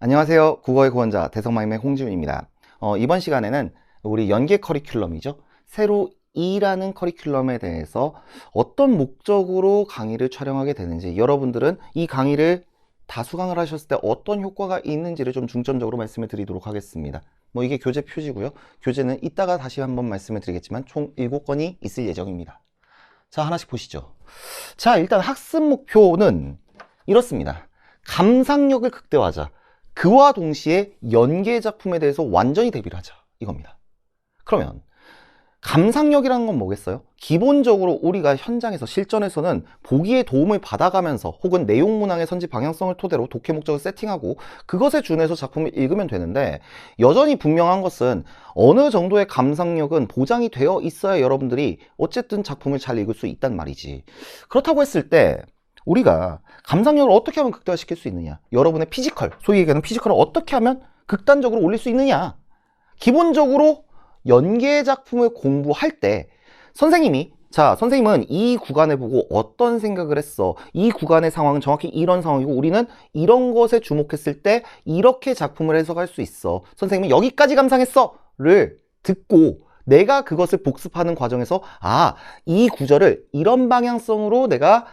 안녕하세요. 국어의 구원자 대성마임의 홍지훈입니다. 이번 시간에는 우리 연계 커리큘럼이죠. 세로 2라는 커리큘럼에 대해서 어떤 목적으로 강의를 촬영하게 되는지, 여러분들은 이 강의를 다수강을 하셨을 때 어떤 효과가 있는지를 좀 중점적으로 말씀을 드리도록 하겠습니다. 이게 교재 표지고요. 교재는 이따가 다시 한번 말씀을 드리겠지만 총 7권이 있을 예정입니다. 자, 하나씩 보시죠. 자, 일단 학습 목표는 이렇습니다. 감상력을 극대화하자. 그와 동시에 연계 작품에 대해서 완전히 대비를 하자, 이겁니다. 그러면 감상력이라는 건 뭐겠어요? 기본적으로 우리가 현장에서 실전에서는 보기에 도움을 받아가면서 혹은 내용 문항의 선지 방향성을 토대로 독해 목적을 세팅하고 그것에 준해서 작품을 읽으면 되는데, 여전히 분명한 것은 어느 정도의 감상력은 보장이 되어 있어야 여러분들이 어쨌든 작품을 잘 읽을 수 있단 말이지. 그렇다고 했을 때 우리가 감상력을 어떻게 하면 극대화시킬 수 있느냐, 여러분의 피지컬, 소위 얘기하는 피지컬을 어떻게 하면 극단적으로 올릴 수 있느냐. 기본적으로 연계 작품을 공부할 때 선생님이, 자, 선생님은 이 구간을 보고 어떤 생각을 했어, 이 구간의 상황은 정확히 이런 상황이고 우리는 이런 것에 주목했을 때 이렇게 작품을 해석할 수 있어, 선생님은 여기까지 감상했어 를 듣고 내가 그것을 복습하는 과정에서 이 구절을 이런 방향성으로 내가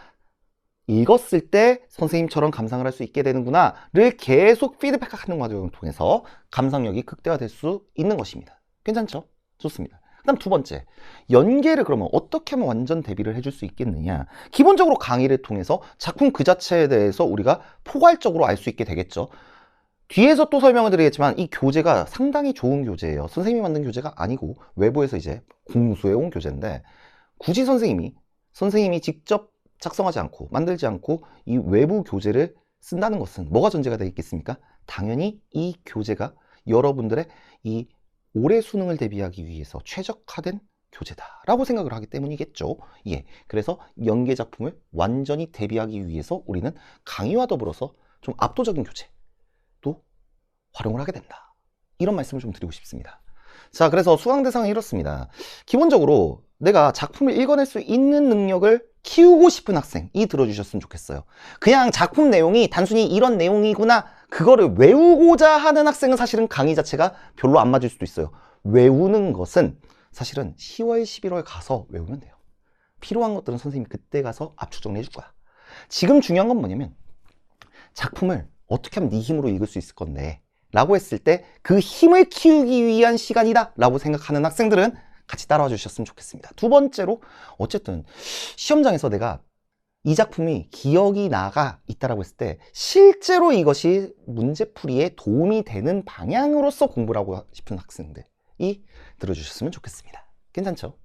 읽었을 때 선생님처럼 감상을 할 수 있게 되는구나 를 계속 피드백하는 과정을 통해서 감상력이 극대화될 수 있는 것입니다. 괜찮죠? 좋습니다. 그 다음 두 번째, 연계를 그러면 어떻게 하면 완전 대비를 해줄 수 있겠느냐. 기본적으로 강의를 통해서 작품 그 자체에 대해서 우리가 포괄적으로 알 수 있게 되겠죠. 뒤에서 또 설명을 드리겠지만 이 교재가 상당히 좋은 교재예요. 선생님이 만든 교재가 아니고 외부에서 이제 공수해온 교재인데, 굳이 선생님이 직접 작성하지 않고 만들지 않고 이 외부 교재를 쓴다는 것은 뭐가 전제가 되어 있겠습니까? 당연히 이 교재가 여러분들의 이 올해 수능을 대비하기 위해서 최적화된 교재다라고 생각을 하기 때문이겠죠. 예, 그래서 연계 작품을 완전히 대비하기 위해서 우리는 강의와 더불어서 좀 압도적인 교재도 활용을 하게 된다, 이런 말씀을 좀 드리고 싶습니다. 자, 그래서 수강 대상은 이렇습니다. 기본적으로 내가 작품을 읽어낼 수 있는 능력을 키우고 싶은 학생이 들어주셨으면 좋겠어요. 그냥 작품 내용이 단순히 이런 내용이구나 그거를 외우고자 하는 학생은 사실은 강의 자체가 별로 안 맞을 수도 있어요. 외우는 것은 사실은 10월, 11월 가서 외우면 돼요. 필요한 것들은 선생님이 그때 가서 압축 정리해 줄 거야. 지금 중요한 건 뭐냐면, 작품을 어떻게 하면 네 힘으로 읽을 수 있을 건데 라고 했을 때 그 힘을 키우기 위한 시간이다 라고 생각하는 학생들은 같이 따라와 주셨으면 좋겠습니다. 두 번째로, 어쨌든 시험장에서 내가 이 작품이 기억이 나가 있다라고 했을 때 실제로 이것이 문제풀이에 도움이 되는 방향으로서 공부를 하고 싶은 학생들이 들어주셨으면 좋겠습니다. 괜찮죠?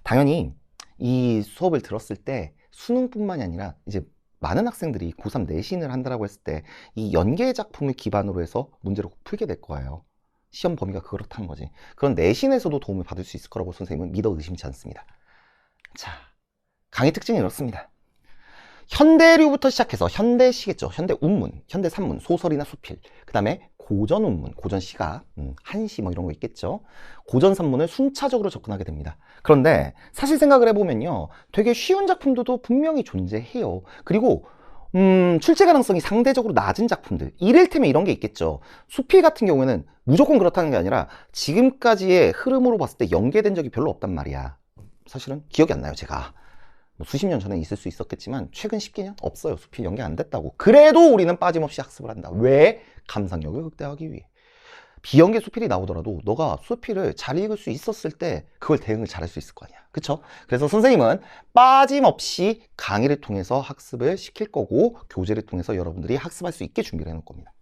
당연히 이 수업을 들었을 때 수능뿐만이 아니라 이제 많은 학생들이 고3 내신을 한다라고 했을 때 이 연계 작품을 기반으로 해서 문제를 풀게 될 거예요. 시험 범위가 그렇다는 거지. 그런 내신에서도 도움을 받을 수 있을 거라고 선생님은 믿어 의심치 않습니다. 자, 강의 특징이 이렇습니다. 현대류부터 시작해서 현대시겠죠. 현대운문, 현대산문, 소설이나 수필, 그 다음에 고전운문, 고전시가, 한시 이런 거 있겠죠. 고전산문을 순차적으로 접근하게 됩니다. 그런데 사실 생각을 해보면요, 되게 쉬운 작품들도 분명히 존재해요. 그리고 출제 가능성이 상대적으로 낮은 작품들, 이를테면 이런 게 있겠죠. 수필 같은 경우에는 무조건 그렇다는 게 아니라 지금까지의 흐름으로 봤을 때 연계된 적이 별로 없단 말이야. 사실은 기억이 안 나요, 제가. 수십 년 전에 있을 수 있었겠지만 최근 10개년 없어요. 수필 연계 안 됐다고. 그래도 우리는 빠짐없이 학습을 한다. 왜? 감상력을 극대화하기 위해. 비연계 수필이 나오더라도 너가 수필을 잘 읽을 수 있었을 때 그걸 대응을 잘할 수 있을 거 아니야. 그쵸? 그래서 선생님은 빠짐없이 강의를 통해서 학습을 시킬 거고, 교재를 통해서 여러분들이 학습할 수 있게 준비를 해놓을 겁니다.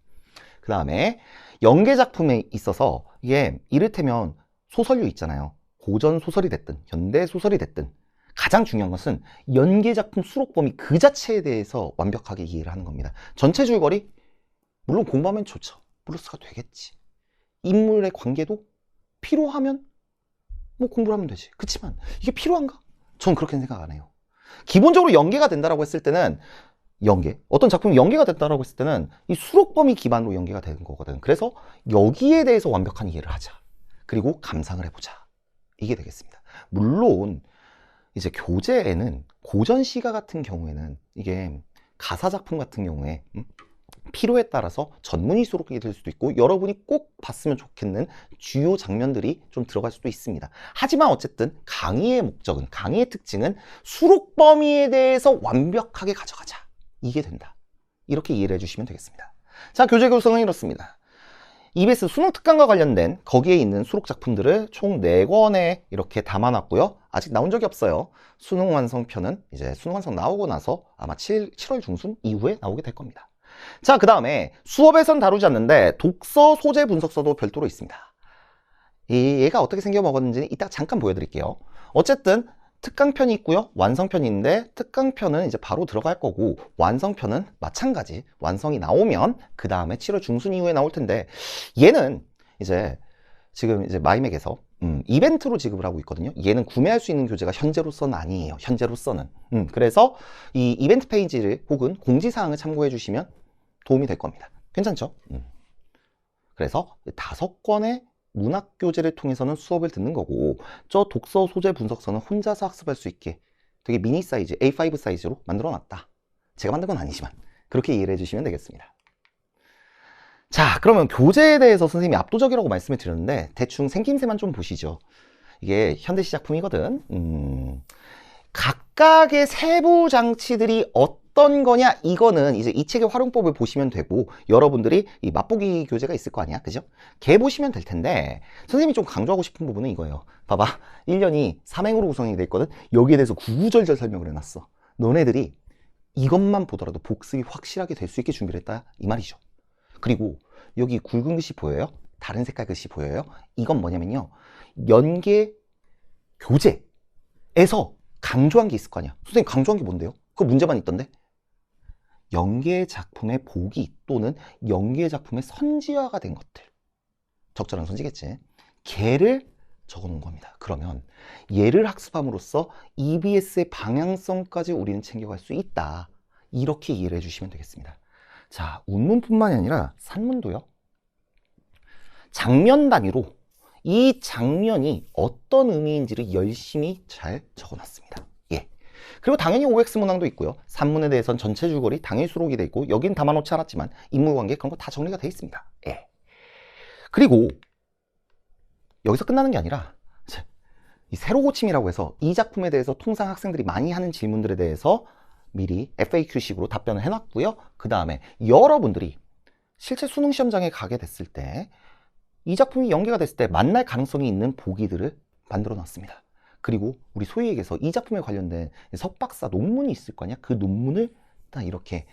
그 다음에 연계 작품에 있어서 이게 이를테면 소설류 있잖아요. 고전 소설이 됐든 현대 소설이 됐든 가장 중요한 것은 연계 작품 수록 범위 그 자체에 대해서 완벽하게 이해를 하는 겁니다. 전체 줄거리 물론 공부하면 좋죠. 플러스가 되겠지. 인물의 관계도 필요하면 공부를 하면 되지. 그렇지만 이게 필요한가? 저는 그렇게 생각 안 해요. 기본적으로 연계가 된다라고 했을 때는 어떤 작품이 연계가 됐다라고 했을 때는 이 수록 범위 기반으로 연계가 되는 거거든. 그래서 여기에 대해서 완벽한 이해를 하자. 그리고 감상을 해보자. 이게 되겠습니다. 물론 이제 교재에는 고전 시가 같은 경우에는 이게 가사 작품 같은 경우에 필요에 따라서 전문의 수록이 될 수도 있고 여러분이 꼭 봤으면 좋겠는 주요 장면들이 좀 들어갈 수도 있습니다. 하지만 어쨌든 강의의 목적은, 강의의 특징은 수록 범위에 대해서 완벽하게 가져가자. 이게 된다. 이렇게 이해를 해주시면 되겠습니다. 자, 교재 구성은 이렇습니다. EBS 수능 특강과 관련된 거기에 있는 수록 작품들을 총 4권에 이렇게 담아놨고요. 아직 나온 적이 없어요. 수능 완성편은 이제 수능 완성 나오고 나서 아마 7월 중순 이후에 나오게 될 겁니다. 자, 그 다음에 수업에선 다루지 않는데 독서 소재 분석서도 별도로 있습니다. 얘가 어떻게 생겨 먹었는지는 이따 잠깐 보여드릴게요. 어쨌든 특강편이 있고요, 완성편이 있는데 특강편은 이제 바로 들어갈 거고 완성편은 마찬가지 완성이 나오면 그 다음에 7월 중순 이후에 나올 텐데, 얘는 이제 지금 이제 마이맥에서 이벤트로 지급을 하고 있거든요. 얘는 구매할 수 있는 교재가 현재로서는 아니에요. 현재로서는. 그래서 이 이벤트 페이지를 혹은 공지사항을 참고해 주시면 도움이 될 겁니다. 괜찮죠? 그래서 5권의 문학교재를 통해서는 수업을 듣는 거고, 저 독서 소재 분석서는 혼자서 학습할 수 있게 되게 미니 사이즈, A5 사이즈로 만들어 놨다. 제가 만든 건 아니지만 그렇게 이해를 해주시면 되겠습니다. 자, 그러면 교재에 대해서 선생님이 압도적이라고 말씀을 드렸는데 대충 생김새만 좀 보시죠. 이게 현대시 작품이거든. 각각의 세부 장치들이 어떤 거냐, 이거는 이제 이 책의 활용법을 보시면 되고, 여러분들이 이 맛보기 교재가 있을 거 아니야, 그죠? 걔 보시면 될 텐데, 선생님이 좀 강조하고 싶은 부분은 이거예요. 봐봐, 1년이 3행으로 구성이 돼 있거든. 여기에 대해서 구구절절 설명을 해놨어. 너네들이 이것만 보더라도 복습이 확실하게 될 수 있게 준비를 했다, 이 말이죠. 그리고 여기 굵은 글씨 보여요? 다른 색깔 글씨 보여요? 이건 뭐냐면요, 연계 교재에서 강조한 게 있을 거 아니야. 선생님 강조한 게 뭔데요? 그거 문제만 있던데? 연계 작품의 보기 또는 연계 작품의 선지화가 된 것들, 적절한 선지겠지, 걔를 적어 놓은 겁니다. 그러면 얘를 학습함으로써 EBS의 방향성까지 우리는 챙겨갈 수 있다, 이렇게 이해를 해주시면 되겠습니다. 자, 운문뿐만이 아니라 산문도요, 장면 단위로 이 장면이 어떤 의미인지를 열심히 잘 적어놨습니다. 예. 그리고 당연히 OX 문항도 있고요. 산문에 대해서는 전체 줄거리 당연히 수록이 돼 있고, 여긴 담아놓지 않았지만 인물관계 그런 거 다 정리가 돼 있습니다. 예. 그리고 여기서 끝나는 게 아니라 이 세로 고침이라고 해서 이 작품에 대해서 통상 학생들이 많이 하는 질문들에 대해서 미리 FAQ식으로 답변을 해놨고요. 그 다음에 여러분들이 실제 수능 시험장에 가게 됐을 때 이 작품이 연계가 됐을 때 만날 가능성이 있는 보기들을 만들어 놨습니다. 그리고 우리 소위 얘기해서 이 작품에 관련된 석박사 논문이 있을 거 아니야? 그 논문을 딱 이렇게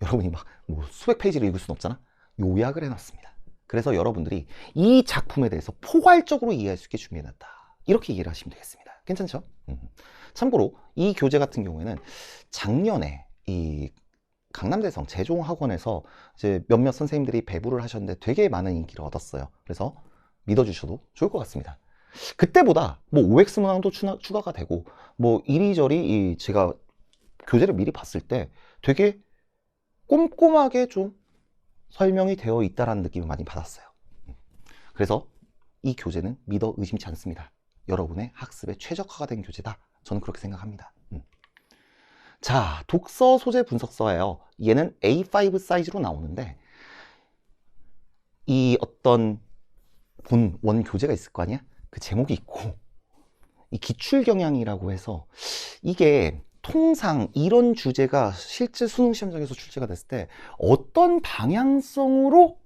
여러분이 막 뭐 수백 페이지를 읽을 수는 없잖아? 요약을 해놨습니다. 그래서 여러분들이 이 작품에 대해서 포괄적으로 이해할 수 있게 준비해놨다, 이렇게 이해를 하시면 되겠습니다. 괜찮죠? 참고로 이 교재 같은 경우에는 작년에 이 강남대성 재종학원에서 이제 몇몇 선생님들이 배부를 하셨는데 되게 많은 인기를 얻었어요. 그래서 믿어주셔도 좋을 것 같습니다. 그때보다 뭐 OX 문항도 추가가 되고 뭐 이리저리 제가 교재를 미리 봤을 때 되게 꼼꼼하게 좀 설명이 되어 있다라는 느낌을 많이 받았어요. 그래서 이 교재는 믿어 의심치 않습니다. 여러분의 학습에 최적화가 된 교재다, 저는 그렇게 생각합니다. 자, 독서 소재 분석서예요. 얘는 A5 사이즈로 나오는데 이 어떤 원 교재가 있을 거 아니야? 그 제목이 있고, 이 기출경향이라고 해서 이게 통상 이런 주제가 실제 수능 시험장에서 출제가 됐을 때 어떤 방향성으로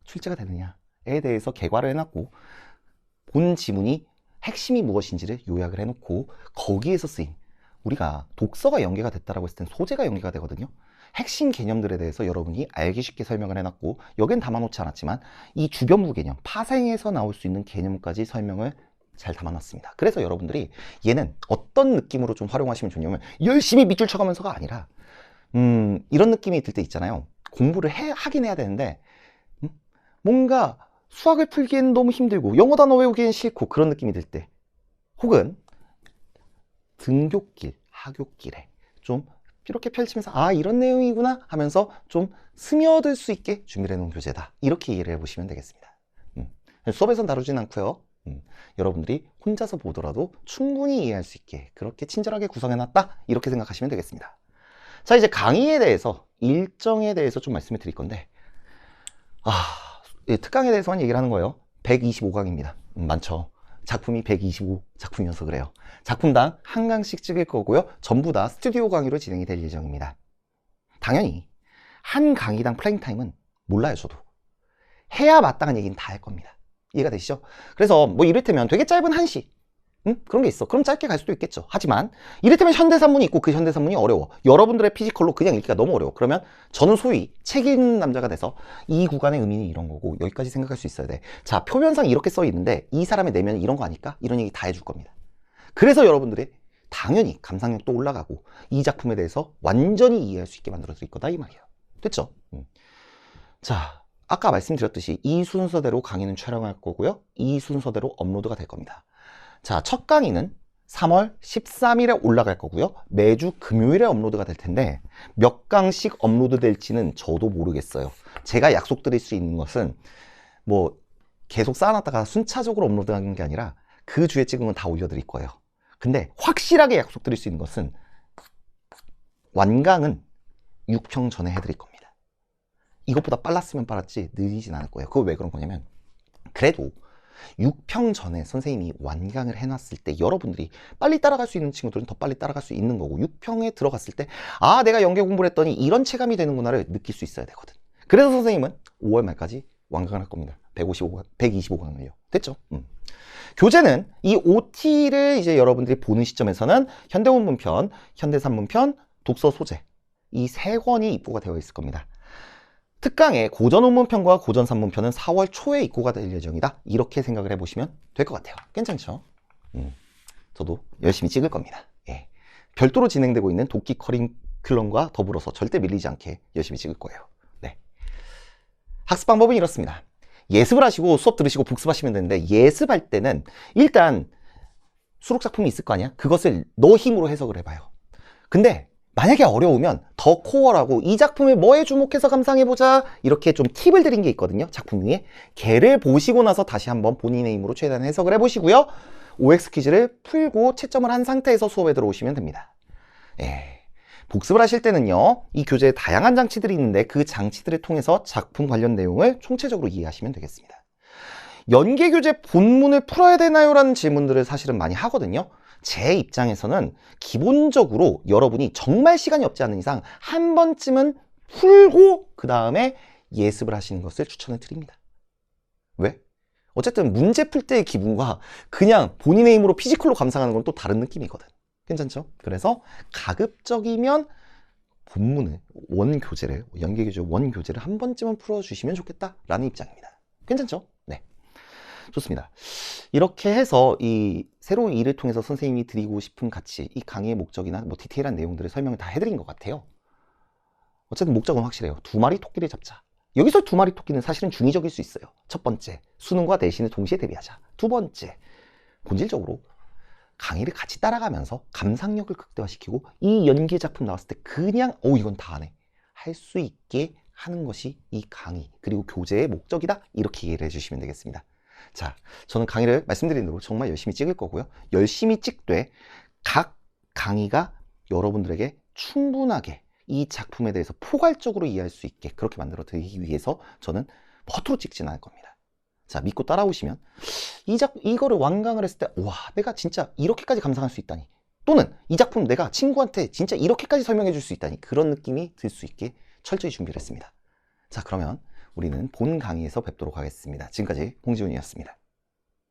출제가 되느냐에 대해서 개괄을 해놨고, 본 지문이 핵심이 무엇인지를 요약을 해놓고, 거기에서 쓰인, 우리가 독서가 연계가 됐다라고 했을 땐 소재가 연계가 되거든요. 핵심 개념들에 대해서 여러분이 알기 쉽게 설명을 해놨고, 여긴 담아놓지 않았지만 이 주변부 개념, 파생에서 나올 수 있는 개념까지 설명을 잘 담아놨습니다. 그래서 여러분들이 얘는 어떤 느낌으로 좀 활용하시면 좋냐면, 열심히 밑줄 쳐가면서가 아니라 이런 느낌이 들 때 있잖아요. 공부를 하긴 해야 되는데 뭔가 수학을 풀기엔 너무 힘들고 영어 단어 외우기엔 싫고 그런 느낌이 들 때, 혹은 등굣길, 하굣길에 좀 이렇게 펼치면서 아, 이런 내용이구나 하면서 좀 스며들 수 있게 준비를 해놓은 교재다, 이렇게 이해를 해보시면 되겠습니다. 수업에선 다루진 않고요. 여러분들이 혼자서 보더라도 충분히 이해할 수 있게 그렇게 친절하게 구성해놨다, 이렇게 생각하시면 되겠습니다. 자, 이제 강의에 대해서 일정에 대해서 좀 말씀을 드릴 건데, 특강에 대해서만 얘기를 하는 거예요. 125강입니다. 많죠. 작품이 125작품이어서 그래요. 작품당 한 강씩 찍을 거고요. 전부 다 스튜디오 강의로 진행이 될 예정입니다. 당연히 한 강의당 플레잉 타임은 몰라요, 저도. 해야 마땅한 얘기는 다 할 겁니다. 이해가 되시죠? 그래서 뭐 이를테면 되게 짧은 1시, 그런 게 있어. 그럼 짧게 갈 수도 있겠죠. 하지만 이를테면 현대산문이 있고 그 현대산문이 어려워. 여러분들의 피지컬로 그냥 읽기가 너무 어려워. 그러면 저는 소위 책 읽는 남자가 돼서 이 구간의 의미는 이런 거고 여기까지 생각할 수 있어야 돼. 자, 표면상 이렇게 써 있는데 이 사람의 내면은 이런 거 아닐까? 이런 얘기 다 해줄 겁니다. 그래서 여러분들이 당연히 감상력도 올라가고 이 작품에 대해서 완전히 이해할 수 있게 만들어 드릴 거다 이 말이에요. 됐죠? 자, 아까 말씀드렸듯이 이 순서대로 강의는 촬영할 거고요. 이 순서대로 업로드가 될 겁니다. 자, 첫 강의는 3월 13일에 올라갈 거고요. 매주 금요일에 업로드가 될 텐데 몇 강씩 업로드 될지는 저도 모르겠어요. 제가 약속드릴 수 있는 것은 뭐 계속 쌓아놨다가 순차적으로 업로드하는 게 아니라 그 주에 찍은 건 다 올려드릴 거예요. 근데 확실하게 약속드릴 수 있는 것은 완강은 6평 전에 해드릴 겁니다. 이것보다 빨랐으면 빨랐지 느리진 않을 거예요. 그거 왜 그런 거냐면 그래도 6평 전에 선생님이 완강을 해놨을 때 여러분들이 빨리 따라갈 수 있는 친구들은 더 빨리 따라갈 수 있는 거고 6평에 들어갔을 때 아, 내가 연계 공부를 했더니 이런 체감이 되는구나를 느낄 수 있어야 되거든. 그래서 선생님은 5월 말까지 완강을 할 겁니다. 125강을요. 됐죠? 교재는 이 OT를 이제 여러분들이 보는 시점에서는 현대원문편, 현대산문편, 독서 소재 이 세 권이 입고가 되어 있을 겁니다. 특강에 고전원문편과 고전산문편은 4월 초에 입고가 될 예정이다. 이렇게 생각을 해보시면 될 것 같아요. 괜찮죠? 저도 열심히 찍을 겁니다. 예. 별도로 진행되고 있는 도끼 커리큘럼과 더불어서 절대 밀리지 않게 열심히 찍을 거예요. 네. 학습 방법은 이렇습니다. 예습을 하시고 수업 들으시고 복습하시면 되는데 예습할 때는 일단 수록작품이 있을 거 아니야? 그것을 너 힘으로 해석을 해봐요. 근데 만약에 어려우면 더 코어라고 이 작품에 뭐에 주목해서 감상해보자 이렇게 좀 팁을 드린 게 있거든요. 작품 위에 걔를 보시고 나서 다시 한번 본인의 힘으로 최대한 해석을 해보시고요. OX 퀴즈를 풀고 채점을 한 상태에서 수업에 들어오시면 됩니다. 예. 복습을 하실 때는요. 이 교재에 다양한 장치들이 있는데 그 장치들을 통해서 작품 관련 내용을 총체적으로 이해하시면 되겠습니다. 연계 교재 본문을 풀어야 되나요? 라는 질문들을 사실은 많이 하거든요. 제 입장에서는 기본적으로 여러분이 정말 시간이 없지 않은 이상 한 번쯤은 풀고 그 다음에 예습을 하시는 것을 추천을 드립니다. 왜? 어쨌든 문제 풀 때의 기분과 그냥 본인의 힘으로 피지컬로 감상하는 건 또 다른 느낌이거든. 괜찮죠? 그래서 가급적이면 본문을 원교재를 연계교재 원교재를 한 번쯤은 풀어주시면 좋겠다라는 입장입니다. 괜찮죠? 네. 좋습니다. 이렇게 해서 이 새로운 일을 통해서 선생님이 드리고 싶은 가치, 이 강의의 목적이나 뭐 디테일한 내용들을 설명을 다 해드린 것 같아요. 어쨌든 목적은 확실해요. 2마리 토끼를 잡자. 여기서 2마리 토끼는 사실은 중의적일 수 있어요. 첫 번째, 수능과 내신을 동시에 대비하자. 두 번째, 본질적으로 강의를 같이 따라가면서 감상력을 극대화시키고 이 연기 작품 나왔을 때 그냥 이건 다 하네 할 수 있게 하는 것이 이 강의 그리고 교재의 목적이다. 이렇게 이해를 해주시면 되겠습니다. 자, 저는 강의를 말씀드린 대로 정말 열심히 찍을 거고요. 열심히 찍되 각 강의가 여러분들에게 충분하게 이 작품에 대해서 포괄적으로 이해할 수 있게 그렇게 만들어 드리기 위해서 저는 허투루 찍지는 않을 겁니다. 자, 믿고 따라오시면 이거를 완강을 했을 때 와, 내가 진짜 이렇게까지 감상할 수 있다니, 또는 이 작품 내가 친구한테 진짜 이렇게까지 설명해 줄 수 있다니, 그런 느낌이 들 수 있게 철저히 준비를 했습니다. 자, 그러면 우리는 본 강의에서 뵙도록 하겠습니다. 지금까지 홍지훈이었습니다.